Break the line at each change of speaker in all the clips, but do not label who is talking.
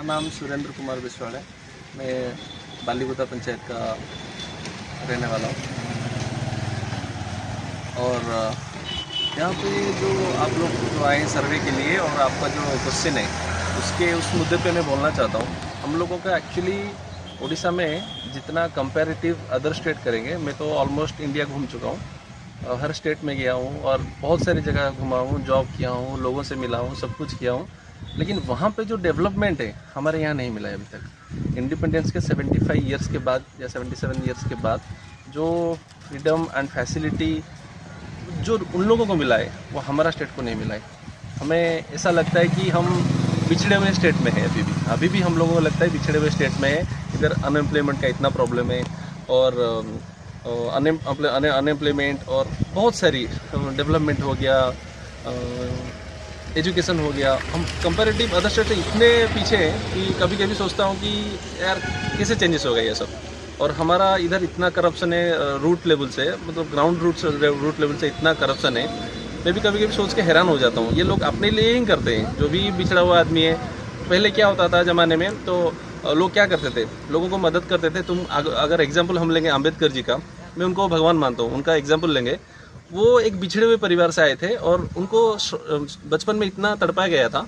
नाम सुरेंद्र कुमार बिस्वाल है। मैं बालीगुदा पंचायत का रहने वाला हूँ। और यहाँ पे जो आप लोग जो आए सर्वे के लिए और आपका जो क्वेश्चन है उसके उस मुद्दे पे मैं बोलना चाहता हूँ। हम लोगों का एक्चुअली उड़ीसा में जितना कंपैरेटिव अदर स्टेट करेंगे, मैं तो ऑलमोस्ट इंडिया घूम चुका हूँ, हर स्टेट में गया हूँ और बहुत सारी जगह घुमा हूँ, जॉब किया हूँ, लोगों से मिला हूँ, सब कुछ किया हूँ। लेकिन वहाँ पे जो डेवलपमेंट है हमारे यहाँ नहीं मिला है अभी तक। इंडिपेंडेंस के 75 ईयर्स के बाद या 77 ईयर्स के बाद जो फ्रीडम एंड फैसिलिटी जो उन लोगों को मिला है वो हमारा स्टेट को नहीं मिला है। हमें ऐसा लगता है कि हम पिछड़े हुए स्टेट में है। अभी भी हम लोगों को लगता है पिछड़े हुए स्टेट में है। इधर अनएम्प्लॉयमेंट का इतना प्रॉब्लम है और अनएम्प्लॉयमेंट और बहुत सारी डेवलपमेंट हो गया, एजुकेशन हो गया। हम कंपैरेटिव अदर स्टेट से इतने पीछे हैं कि कभी कभी सोचता हूँ कि यार कैसे चेंजेस हो गए ये सब। और हमारा इधर इतना करप्शन है रूट लेवल से, मतलब ग्राउंड रूट लेवल से इतना करप्शन है। मैं भी कभी कभी सोच के हैरान हो जाता हूँ। ये लोग अपने लिए ही करते हैं, जो भी बिछड़ा हुआ आदमी है। पहले क्या होता था ज़माने में, तो लोग क्या करते थे, लोगों को मदद करते थे। तुम अगर एग्जाम्पल हम लेंगे अम्बेडकर जी का, मैं उनको भगवान मानता हूँ, उनका एग्जाम्पल लेंगे। वो एक बिछड़े हुए परिवार से आए थे और उनको बचपन में इतना तड़पाया गया था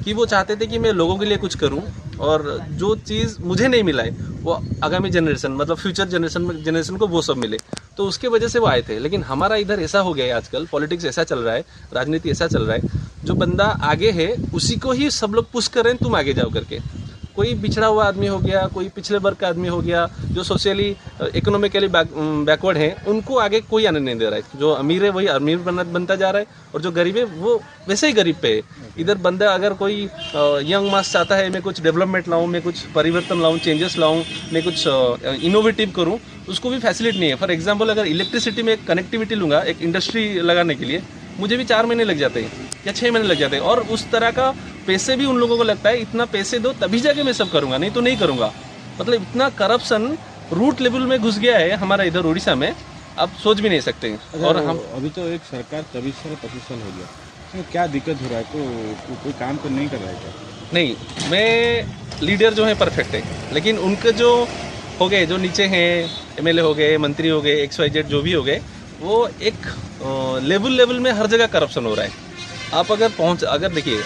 कि वो चाहते थे कि मैं लोगों के लिए कुछ करूं और जो चीज़ मुझे नहीं मिला है वो आगामी जनरेशन, मतलब फ्यूचर जनरेशन को वो सब मिले। तो उसके वजह से वो आए थे। लेकिन हमारा इधर ऐसा हो गया है आजकल, पॉलिटिक्स ऐसा चल रहा है, राजनीति ऐसा चल रहा है, जो बंदा आगे है उसी को ही सब लोग पुश कर रहे हैं, तुम आगे जाओ करके। कोई बिछड़ा हुआ आदमी हो गया, कोई पिछले वर्ग का आदमी हो गया, जो सोशली इकोनॉमिकली बैकवर्ड है, उनको आगे कोई आने नहीं दे रहा है। जो अमीर है वही अमीर बनता जा रहा है और जो गरीब है वो वैसे ही गरीब पे है। इधर बंदा अगर कोई यंग मास चाहता है मैं कुछ डेवलपमेंट लाऊं, मैं कुछ परिवर्तन लाऊं, चेंजेस लाऊं, मैं कुछ इनोवेटिव करूं, उसको भी फैसिलिटी नहीं है। फॉर एग्जाम्पल अगर इलेक्ट्रिसिटी में कनेक्टिविटी लूँगा एक इंडस्ट्री लगाने के लिए, मुझे भी 4 महीने लग जाते हैं या 6 महीने लग जाते हैं। और उस तरह का पैसे भी उन लोगों को लगता है इतना पैसे दो तभी जाके मैं सब करूँगा, नहीं तो नहीं करूँगा। मतलब इतना करप्शन रूट लेवल में घुस गया है हमारा इधर उड़ीसा में, आप सोच भी नहीं सकते। और हम
अभी तो एक सरकार 24 हो गया, इसमें क्या दिक्कत हो रहा है? तो कोई काम तो नहीं कर रहा है क्या?
नहीं, मैं लीडर जो है परफेक्ट है, लेकिन उनके जो हो गए, जो नीचे हैं, एमएलए हो गए, मंत्री हो गए, XYZ जो भी हो गए, वो एक लेवल में हर जगह करप्शन हो रहा है। आप अगर देखिए,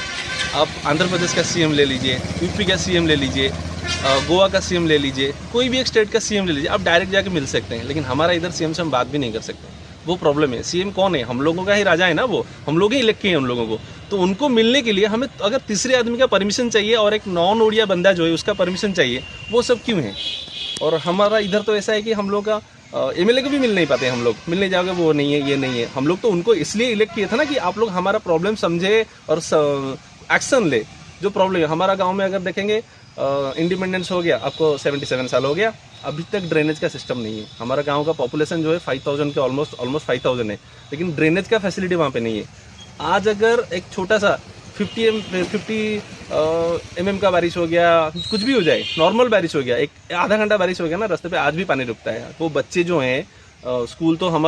आप आंध्र प्रदेश का सीएम ले लीजिए, यूपी का सीएम ले लीजिए, गोवा का सीएम ले लीजिए, कोई भी एक स्टेट का सीएम ले लीजिए, आप डायरेक्ट जाके मिल सकते हैं। लेकिन हमारा इधर सीएम से हम बात भी नहीं कर सकते, वो प्रॉब्लम है। सीएम कौन है? हम लोगों का ही राजा है ना, वो हम लोग ही इलेक्ट किए हैं उन लोगों को। तो उनको मिलने के लिए हमें अगर तीसरे आदमी का परमिशन चाहिए और एक नॉन ओडिया बंदा जो है उसका परमिशन चाहिए, वो सब क्यों है? और हमारा इधर तो ऐसा है कि हम लोग का एमएलए को भी मिल नहीं पाते। हम लोग मिलने जाओगे वो नहीं है, ये नहीं है। हम लोग तो उनको इसलिए इलेक्ट किए थे ना कि आप लोग हमारा प्रॉब्लम समझे और एक्शन ले। जो प्रॉब्लम है हमारा गांव में, अगर देखेंगे इंडिपेंडेंस हो गया, आपको 77 साल हो गया, अभी तक ड्रेनेज का सिस्टम नहीं है। हमारा गांव का पॉपुलेशन जो है 5000 के ऑलमोस्ट 5000 है, लेकिन ड्रेनेज का फैसिलिटी वहाँ पे नहीं है। आज अगर एक छोटा सा 50 mm का बारिश हो गया, कुछ भी हो जाए, नॉर्मल बारिश हो गया, एक आधा घंटा बारिश हो गया ना, रास्ते पे आज भी पानी रुकता है। वो बच्चे जो हैं स्कूल तो हम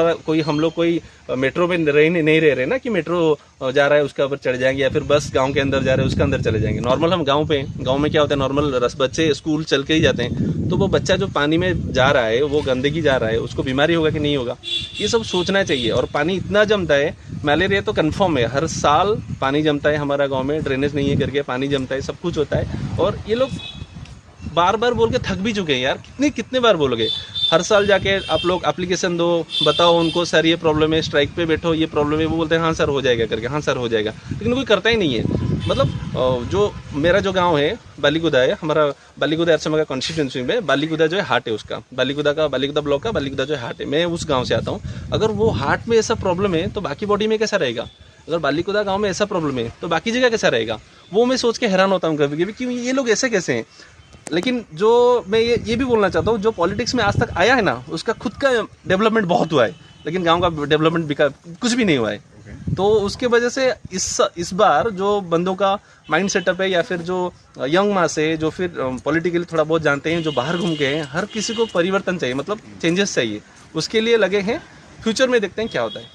लोग कोई मेट्रो में नहीं रह रहे ना कि मेट्रो जा रहा है उसके ऊपर चढ़ जाएंगे, या फिर बस गांव के अंदर जा रहे हैं उसके अंदर चले जाएंगे। नॉर्मल हम गांव में क्या होता है, नॉर्मल बच्चे स्कूल चल के ही जाते हैं। तो वो बच्चा जो पानी में जा रहा है, वो गंदगी जा रहा है, उसको बीमारी होगा कि नहीं होगा, ये सब सोचना चाहिए। और पानी इतना जमता है, मलेरिया तो कन्फर्म है, हर साल पानी जमता है हमारा गाँव में, ड्रेनेज नहीं है करके पानी जमता है, सब कुछ होता है। और ये लोग बार बार बोल के थक भी चुके हैं यार, कितने बार बोलोगे? हर साल जाके आप लोग एप्लीकेशन दो, बताओ उनको सर ये प्रॉब्लम है, स्ट्राइक पे बैठो, ये प्रॉब्लम है। वो बोलते हैं हाँ सर हो जाएगा करके, हाँ सर हो जाएगा, लेकिन कोई करता ही नहीं है। मतलब जो मेरा जो गांव है बालीगुदा है, हमारा बालीगुदा एरसमा का कॉन्स्टिट्यूंसी में बालीगुदा जो है हार्ट है उसका, बालीगुदा ब्लॉक का बालीगुदा जो है हार्ट है। मैं उस गाँव से आता हूँ। अगर वो हार्ट में ऐसा प्रॉब्लम है तो बाकी बॉडी में कैसा रहेगा? अगर बालीगुदा गाँव में ऐसा प्रॉब्लम है तो बाकी जगह कैसा रहेगा? वो मैं सोच के हैरान होता हूँ कभी कभी, क्यों ये लोग ऐसे कैसे हैं। लेकिन जो मैं ये भी बोलना चाहता हूँ, जो पॉलिटिक्स में आज तक आया है ना, उसका खुद का डेवलपमेंट बहुत हुआ है, लेकिन गांव का डेवलपमेंट कुछ भी नहीं हुआ है। तो उसके वजह से इस बार जो बंदों का माइंड सेटअप है, या फिर जो यंग मास है, जो फिर पॉलिटिकली थोड़ा बहुत जानते हैं, जो बाहर घूम के हैं, हर किसी को परिवर्तन चाहिए, मतलब चेंजेस चाहिए। उसके लिए लगे हैं। फ्यूचर में देखते हैं क्या होता है।